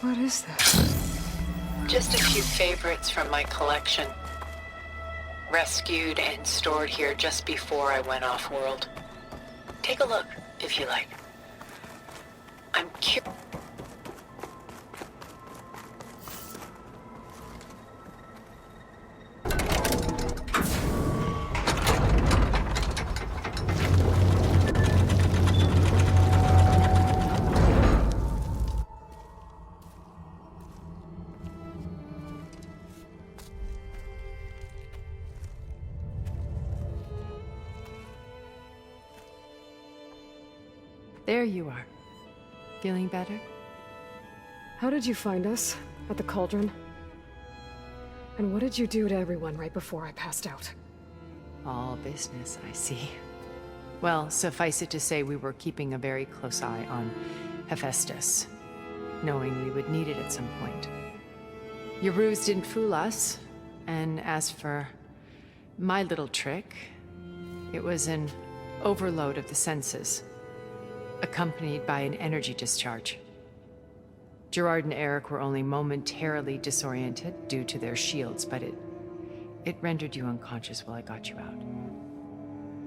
What is this? Just a few favorites from my collection. Rescued and stored here just before I went off-world. Take a look, if you like. I'm curious. There you are. Feeling better? How did you find us? At the cauldron? And what did you do to everyone right before I passed out? All business, I see. Well, suffice it to say we were keeping a very close eye on Hephaestus, knowing we would need it at some point. Your ruse didn't fool us, and as for my little trick, it was an overload of the senses, accompanied by an energy discharge. Gerard and Eric were only momentarily disoriented due to their shields, but it rendered you unconscious while I got you out.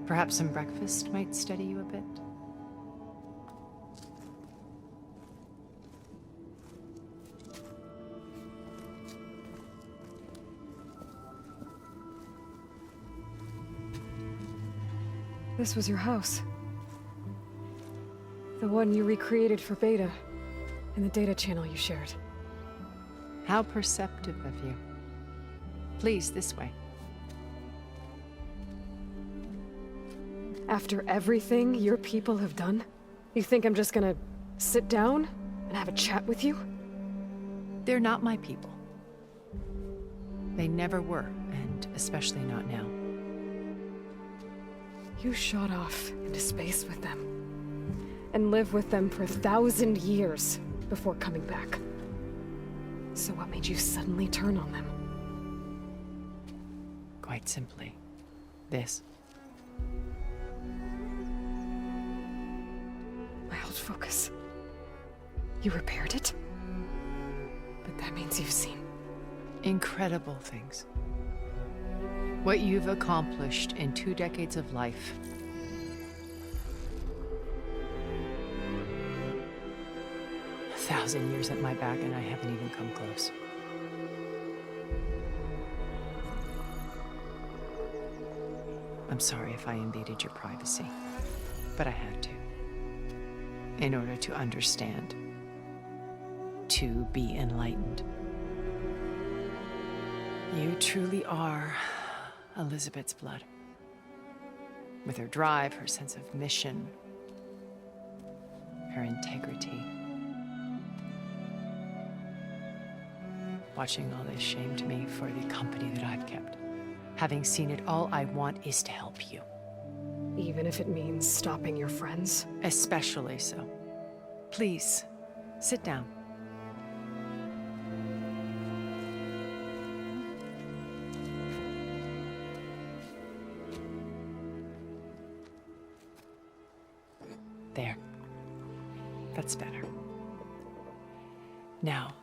Perhaps some breakfast might steady you a bit? This was your house. The one you recreated for Beta, in the data channel you shared. How perceptive of you. Please, this way. After everything your people have done, you think I'm just gonna sit down and have a chat with you? They're not my people. They never were, and especially not now. You shot off into space with them, and lived with them for 1,000 years before coming back. So what made you suddenly turn on them? Quite simply, this. My old focus. You repaired it? But that means you've seen Incredible things. What you've accomplished in 2 decades of life. A 1,000 years at my back and I haven't even come close. I'm sorry if I invaded your privacy, but I had to. In order to understand. To be enlightened. You truly are Elizabeth's blood. With her drive, her sense of mission, her integrity. Watching all this shamed me for the company that I've kept. Having seen it, all I want is to help you. even if it means stopping your friends? Especially so. Please, sit down. There. That's better. Now,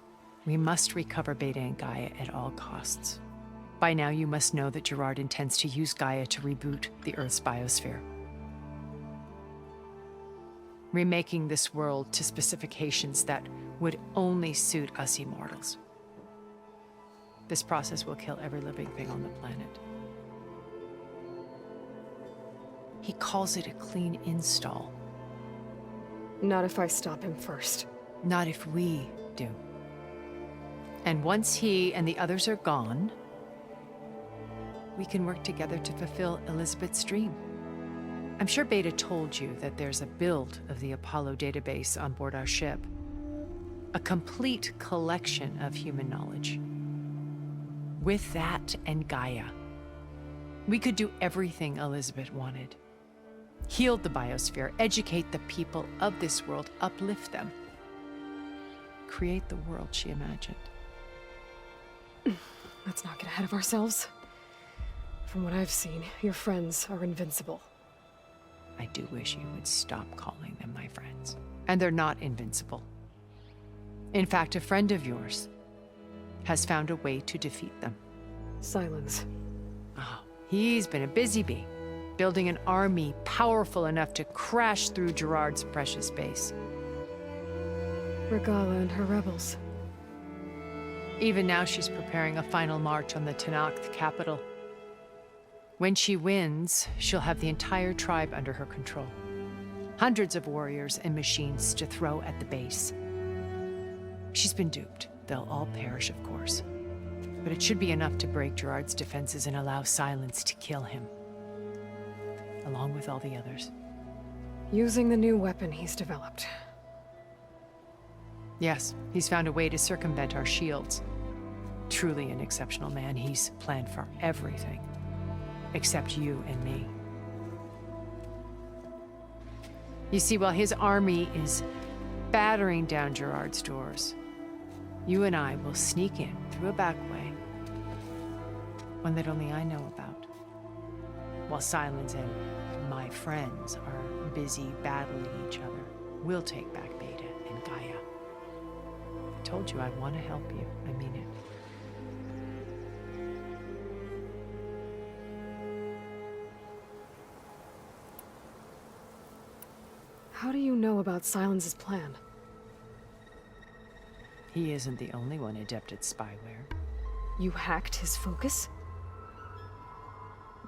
we must recover Beta and Gaia at all costs. By now, you must know that Gerard intends to use Gaia to reboot the Earth's biosphere. Remaking this world to specifications that would only suit us immortals. This process will kill every living thing on the planet. He calls it a clean install. Not if I stop him first. Not if we do. And once he and the others are gone, we can work together to fulfill Elizabeth's dream. I'm sure Beta told you that there's a build of the Apollo database on board our ship. A complete collection of human knowledge. With that and Gaia, we could do everything Elizabeth wanted. Heal the biosphere, educate the people of this world, uplift them. Create the world she imagined. Let's not get ahead of ourselves. From what I've seen, your friends are invincible. I do wish you would stop calling them my friends. And they're not invincible. In fact, a friend of yours has found a way to defeat them. Silence. Oh, he's been a busy bee, building an army powerful enough to crash through Gerard's precious base. Regala and her rebels. Even now, she's preparing a final march on the Tenakth capital. When she wins, she'll have the entire tribe under her control. Hundreds of warriors and machines to throw at the base. She's been duped. They'll all perish, of course. But it should be enough to break Gerard's defenses and allow Silence to kill him. Along with all the others. Using the new weapon he's developed. Yes, he's found a way to circumvent our shields. Truly an exceptional man. He's planned for everything. Except you and me. You see, while his army is battering down Gerard's doors, you and I will sneak in through a back way. One that only I know about. While Silence and my friends are busy battling each other, we'll take back Beta and Gaia. I told you I want to help you. I mean it. How do you know about Silence's plan? He isn't the only one adept at spyware. You hacked his focus?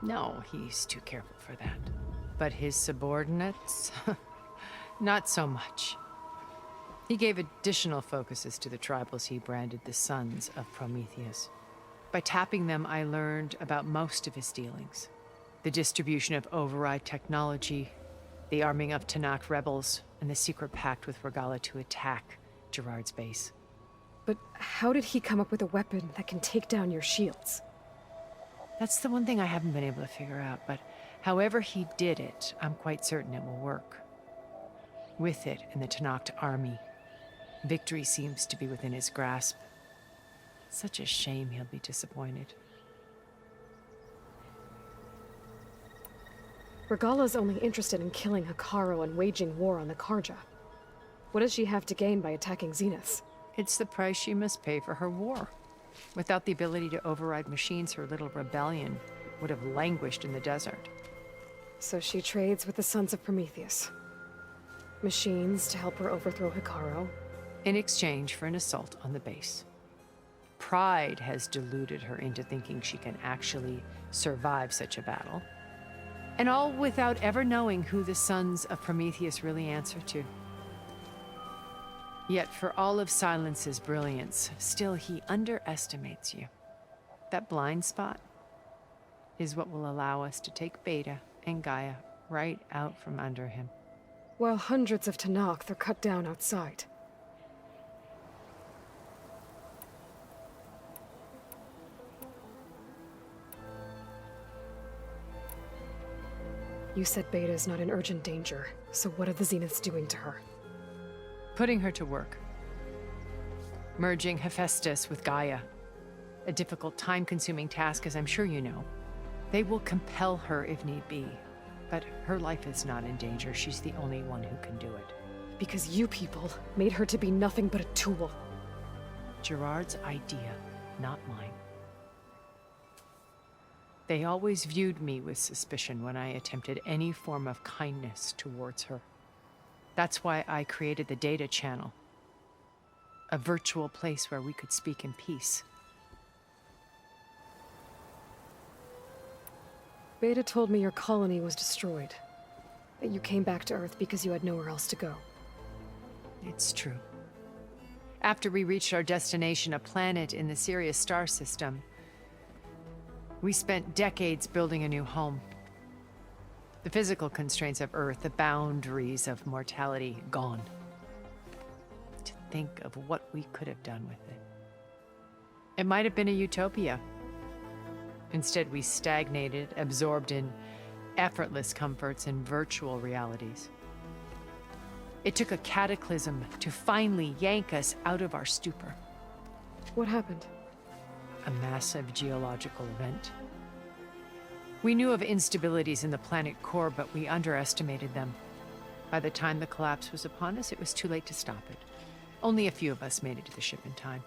No, he's too careful for that. But his subordinates? Not so much. He gave additional focuses to the tribals he branded the Sons of Prometheus. By tapping them, I learned about most of his dealings. The distribution of override technology, the arming of Tenakth rebels, and the secret pact with Regala to attack Gerard's base. But how did he come up with a weapon that can take down your shields? That's the one thing I haven't been able to figure out, but however he did it, I'm quite certain it will work. With it in the Tenakth army, victory seems to be within his grasp. Such a shame he'll be disappointed. Regala's only interested in killing Hekarro and waging war on the Karja. What does she have to gain by attacking Zenith? It's the price she must pay for her war. Without the ability to override machines, her little rebellion would have languished in the desert. So she trades with the Sons of Prometheus. Machines to help her overthrow Hekarro. In exchange for an assault on the base. Pride has deluded her into thinking she can actually survive such a battle. And all without ever knowing who the Sons of Prometheus really answer to. Yet for all of Silence's brilliance, still he underestimates you. That blind spot is what will allow us to take Beta and Gaia right out from under him. While hundreds of Tenakth are cut down outside. You said Beta is not in urgent danger, so what are the Zeniths doing to her? Putting her to work. Merging Hephaestus with Gaia. A difficult, time-consuming task, as I'm sure you know. They will compel her if need be. But her life is not in danger. She's the only one who can do it. Because you people made her to be nothing but a tool. Gerard's idea, not mine. They always viewed me with suspicion when I attempted any form of kindness towards her. That's why I created the data channel. A virtual place where we could speak in peace. Beta told me your colony was destroyed. That you came back to Earth because you had nowhere else to go. It's true. After we reached our destination, a planet in the Sirius star system, we spent decades building a new home. The physical constraints of Earth, the boundaries of mortality, gone. To think of what we could have done with it. It might have been a utopia. Instead, we stagnated, absorbed in effortless comforts and virtual realities. It took a cataclysm to finally yank us out of our stupor. What happened? A massive geological event. We knew of instabilities in the planet core, but we underestimated them. By the time the collapse was upon us, it was too late to stop it. Only a few of us made it to the ship in time.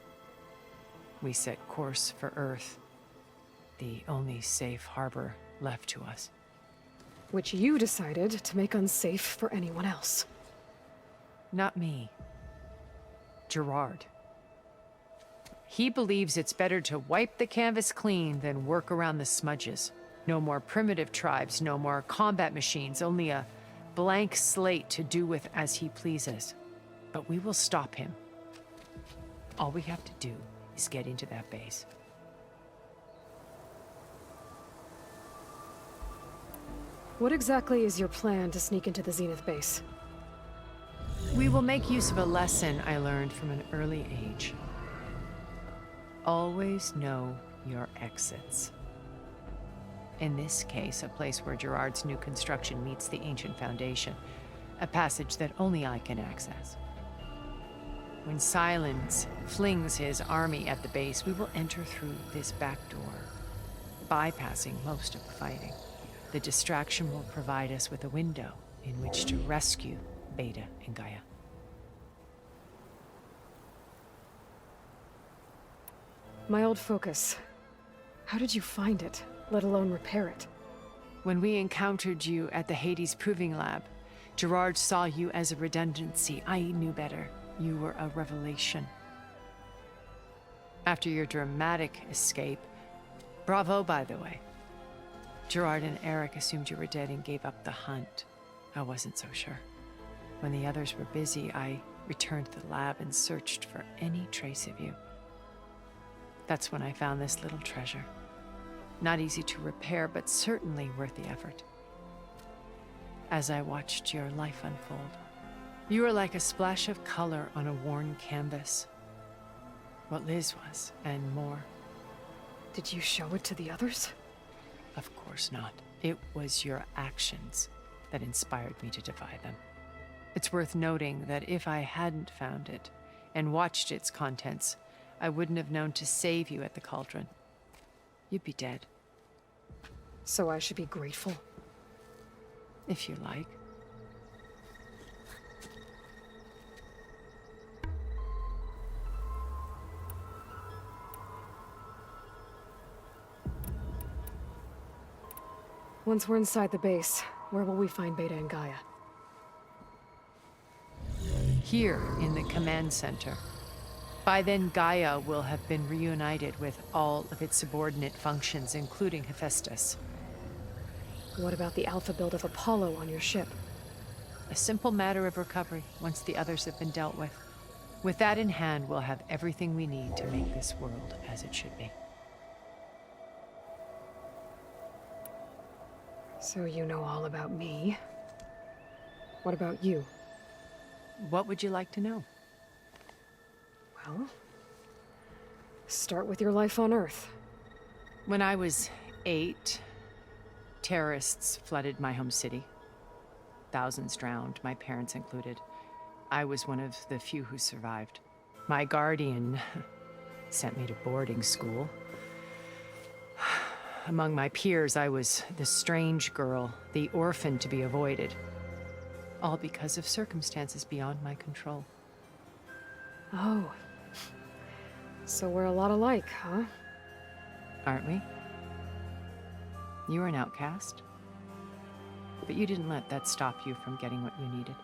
We set course for Earth, the only safe harbor left to us. Which you decided to make unsafe for anyone else. Not me. Gerard. He believes it's better to wipe the canvas clean than work around the smudges. No more primitive tribes, no more combat machines, only a blank slate to do with as he pleases. But we will stop him. All we have to do is get into that base. What exactly is your plan to sneak into the Zenith base? We will make use of a lesson I learned from an early age. Always know your exits. In this case, a place where Gerard's new construction meets the ancient foundation, a passage that only I can access. When Silence flings his army at the base, we will enter through this back door, bypassing most of the fighting. The distraction will provide us with a window in which to rescue Beta and Gaia. My old focus. How did you find it, let alone repair it? When we encountered you at the Hades Proving Lab, Gerard saw you as a redundancy. I knew better. You were a revelation. After your dramatic escape, bravo, by the way. Gerard and Eric assumed you were dead and gave up the hunt. I wasn't so sure. When the others were busy, I returned to the lab and searched for any trace of you. That's when I found this little treasure. Not easy to repair, but certainly worth the effort. As I watched your life unfold, you were like a splash of color on a worn canvas. What Liz was, and more. Did you show it to the others? Of course not. It was your actions that inspired me to defy them. It's worth noting that if I hadn't found it and watched its contents, I wouldn't have known to save you at the cauldron. You'd be dead. So I should be grateful? If you like. Once we're inside the base, where will we find Beta and Gaia? Here in the command center. By then, Gaia will have been reunited with all of its subordinate functions, including Hephaestus. What about the alpha build of Apollo on your ship? A simple matter of recovery once the others have been dealt with. With that in hand, we'll have everything we need to make this world as it should be. So you know all about me. What about you? What would you like to know? Well, start with your life on Earth. When I was 8, terrorists flooded my home city. Thousands drowned, my parents included. I was one of the few who survived. My guardian sent me to boarding school. Among my peers, I was the strange girl, the orphan to be avoided. All because of circumstances beyond my control. Oh. So we're a lot alike, huh? Aren't we? You were an outcast. But you didn't let that stop you from getting what you needed.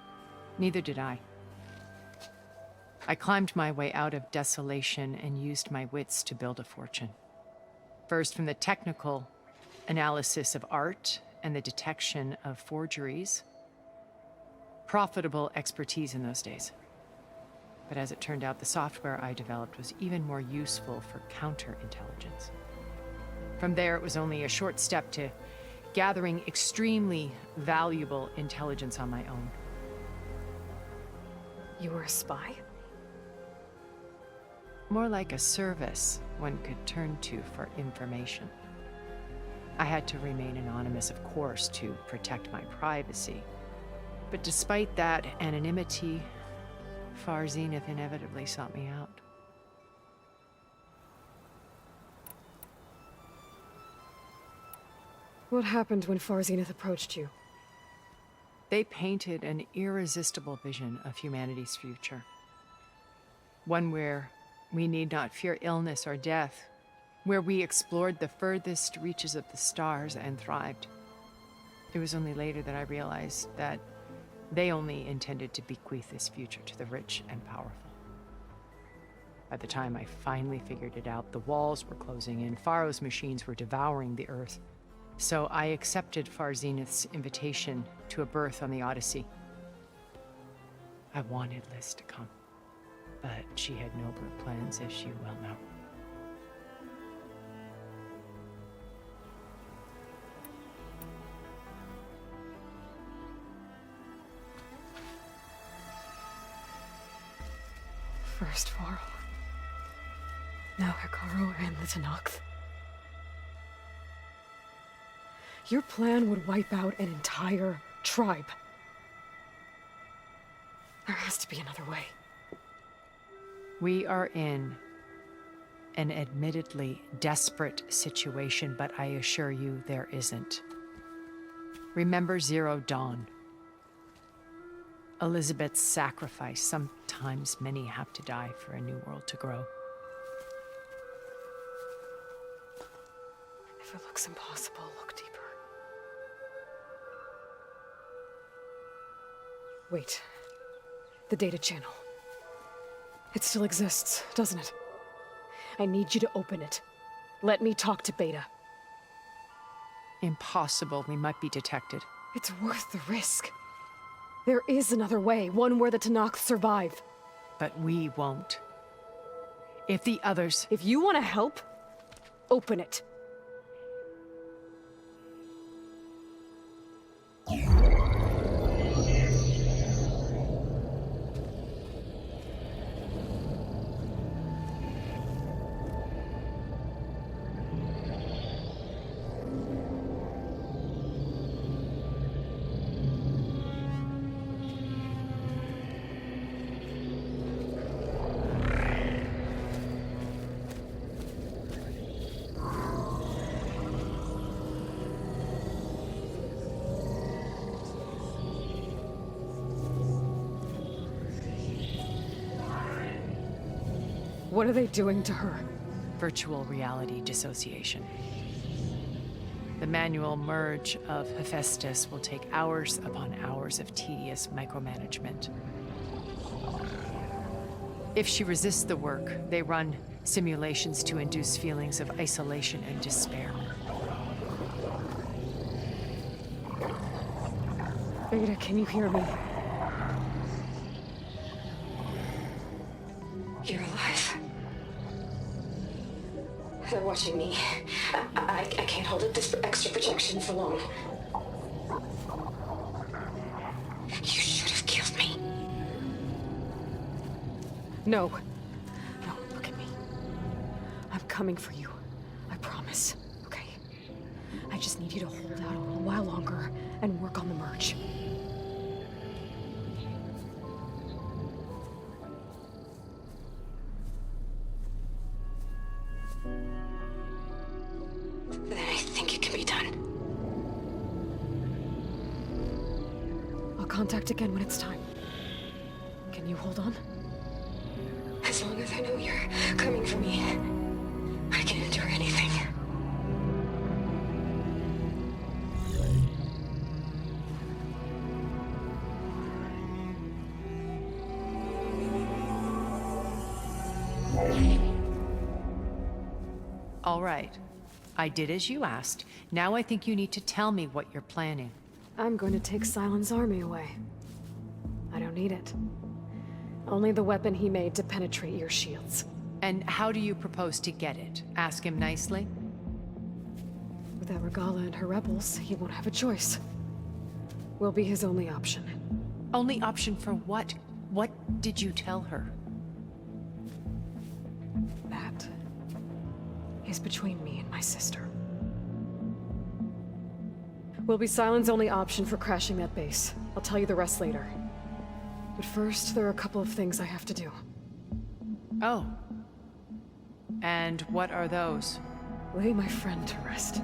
Neither did I. I climbed my way out of desolation and used my wits to build a fortune. First, from the technical analysis of art and the detection of forgeries. Profitable expertise in those days. But as it turned out, the software I developed was even more useful for counterintelligence. From there, it was only a short step to gathering extremely valuable intelligence on my own. You were a spy? More like a service one could turn to for information. I had to remain anonymous, of course, to protect my privacy. But despite that anonymity, Far Zenith inevitably sought me out. What happened when Far Zenith approached you? They painted an irresistible vision of humanity's future. One where we need not fear illness or death, where we explored the furthest reaches of the stars and thrived. It was only later that I realized that they only intended to bequeath this future to the rich and powerful. By the time I finally figured it out, the walls were closing in, Pharaoh's machines were devouring the Earth. So I accepted Far Zenith's invitation to a berth on the Odyssey. I wanted Liz to come, but she had nobler plans, as you well know. First Pharaoh, now Hikaru and the Tenakth. Your plan would wipe out an entire tribe. There has to be another way. We are in an admittedly desperate situation, but I assure you there isn't. Remember Zero Dawn. Elizabeth's sacrifice. Sometimes many have to die for a new world to grow. If it looks impossible, look deeper. Wait. The data channel. It still exists, doesn't it? I need you to open it. Let me talk to Beta. Impossible. We might be detected. It's worth the risk. There is another way, one where the Tenakth survive. But we won't. If the others... If you want to help, open it. What are they doing to her? Virtual reality dissociation. The manual merge of Hephaestus will take hours upon hours of tedious micromanagement. If she resists the work, they run simulations to induce feelings of isolation and despair. Beta, can you hear me? You're alive. They're watching me. I can't hold up this extra protection for long. You should have killed me. No. No, look at me. I'm coming for you. I promise. Okay? I just need you to hold out a little while longer and work on the merge. Then I think it can be done. I'll contact again when it's time. Can you hold on? As long as I know you're coming for me, I can endure anything. All right. I did as you asked. Now I think you need to tell me what you're planning. I'm going to take Silent's army away. I don't need it. Only the weapon he made to penetrate your shields. And how do you propose to get it? Ask him nicely? Without Regala and her rebels, he won't have a choice. We'll be his only option. Only option for what? What did you tell her? That is between me and my sister. Will be Silent's only option for crashing that base. I'll tell you the rest later. But first, there are a couple of things I have to do. Oh. And what are those? Lay my friend to rest.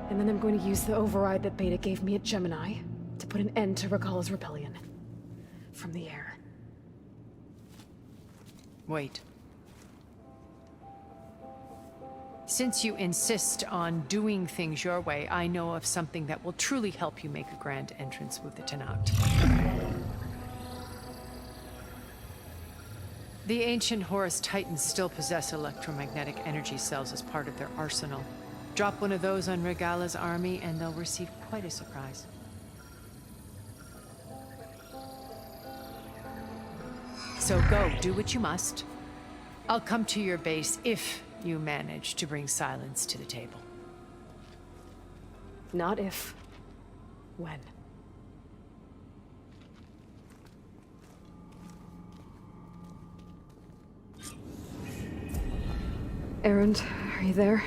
And then I'm going to use the override that Beta gave me at Gemini to put an end to Regala's rebellion. From the air. Wait. Since you insist on doing things your way, I know of something that will truly help you make a grand entrance with the Tenat. The ancient Horus Titans still possess electromagnetic energy cells as part of their arsenal. Drop one of those on Regala's army and they'll receive quite a surprise. So go, do what you must. I'll come to your base if you manage to bring silence to the table. Not if. When. Erend, are you there?